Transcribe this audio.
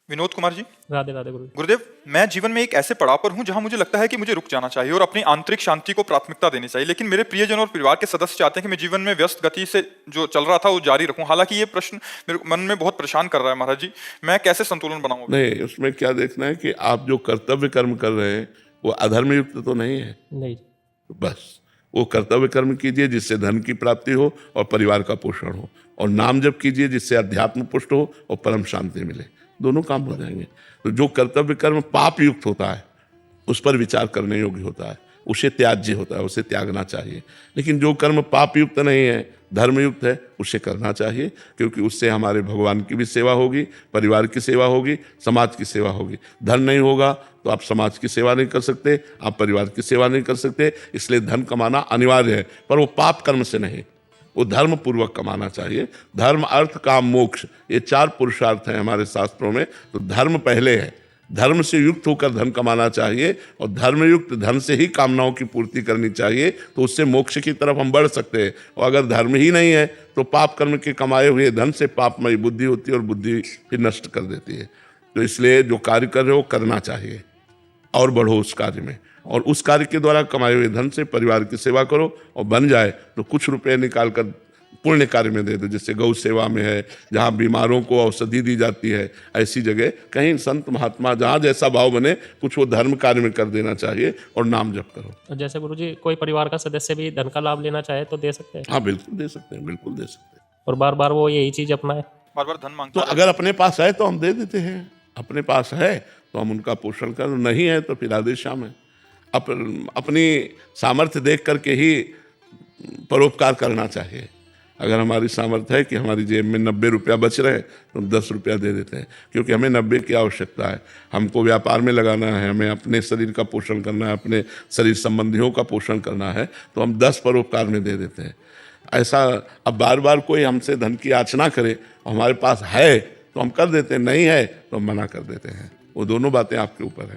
विनोद कुमार जी। राधे राधे गुरु। गुरुदेव, मैं जीवन में एक ऐसे पड़ाव पर हूं जहां मुझे लगता है कि मुझे रुक जाना चाहिए और अपनी आंतरिक शांति को प्राथमिकता देनी चाहिए, लेकिन मेरे प्रियजन और परिवार के सदस्य चाहते हैं कि मैं जीवन में व्यस्त गति से जो चल रहा था वो जारी रखूं। हालांकि ये प्रश्न मेरे मन में बहुत परेशान कर रहा है महाराज जी, मैं कैसे संतुलन बनाऊं? नहीं, उसमें क्या देखना है कि आप जो कर्तव्य कर्म कर रहे हैं वो अधर्म युक्त तो नहीं है। नहीं। बस वो कर्तव्य कर्म कीजिए जिससे धन की प्राप्ति हो और परिवार का पोषण हो, और नाम जप कीजिए जिससे अध्यात्म पुष्ट हो और परम शांति मिले। दोनों काम हो जाएंगे। तो जो कर्तव्य कर्म पाप युक्त होता है उस पर विचार करने योग्य होता है, उसे त्याज्य होता है, उसे त्यागना चाहिए। लेकिन जो कर्म पाप युक्त नहीं है, धर्मयुक्त है, उसे करना चाहिए, क्योंकि उससे हमारे भगवान की भी सेवा होगी, परिवार की सेवा होगी, समाज की सेवा होगी। धन नहीं होगा तो आप समाज की सेवा नहीं कर सकते, आप परिवार की सेवा नहीं कर सकते। इसलिए धन कमाना अनिवार्य है, पर वो पाप कर्म से नहीं, वो धर्म पूर्वक कमाना चाहिए। धर्म, अर्थ, काम, मोक्ष, ये 4 पुरुषार्थ हैं हमारे शास्त्रों में। तो धर्म पहले है, धर्म से युक्त होकर धन कमाना चाहिए और धर्मयुक्त धन से ही कामनाओं की पूर्ति करनी चाहिए, तो उससे मोक्ष की तरफ हम बढ़ सकते हैं। और अगर धर्म ही नहीं है तो पाप कर्म के कमाए हुए धन से पापमयी बुद्धि होती है और बुद्धि फिर नष्ट कर देती है। तो इसलिए जो कार्य कर रहे हो करना चाहिए और बढ़ो उस कार्य में, और उस कार्य के द्वारा कमाए हुए धन से परिवार की सेवा करो, और बन जाए तो कुछ रुपए निकाल कर पुण्य कार्य में दे दो। जैसे गौ सेवा में है, जहाँ बीमारों को औषधि दी जाती है, ऐसी जगह कहीं संत महात्मा जहाँ जैसा भाव बने कुछ वो धर्म कार्य में कर देना चाहिए, और नाम जप करो। जैसे गुरुजी कोई परिवार का सदस्य भी धन का लाभ लेना चाहे तो दे सकते हैं? हाँ, बिल्कुल दे सकते हैं, बिल्कुल दे सकते हैं। और बार बार वो यही चीज अपनाए? बार बार धन तो मांगता है। अगर अपने पास है तो हम दे देते हैं, अपने पास है तो हम उनका पोषण कर, नहीं है तो फिर आदेशाम है। अपनी सामर्थ्य देख करके ही परोपकार करना चाहिए। अगर हमारी सामर्थ्य है कि हमारी जेब में 90 रुपया बच रहे तो हम 10 रुपया दे देते हैं, क्योंकि हमें 90 की आवश्यकता है। हमको व्यापार में लगाना है, हमें अपने शरीर का पोषण करना है, अपने शरीर संबंधियों का पोषण करना है, तो हम 10 परोपकार में दे देते हैं। ऐसा अब बार बार कोई हमसे धन की याचना करे, हमारे पास है तो हम कर देते हैं, नहीं है तो हम मना कर देते हैं। वो दोनों बातें आपके ऊपर है।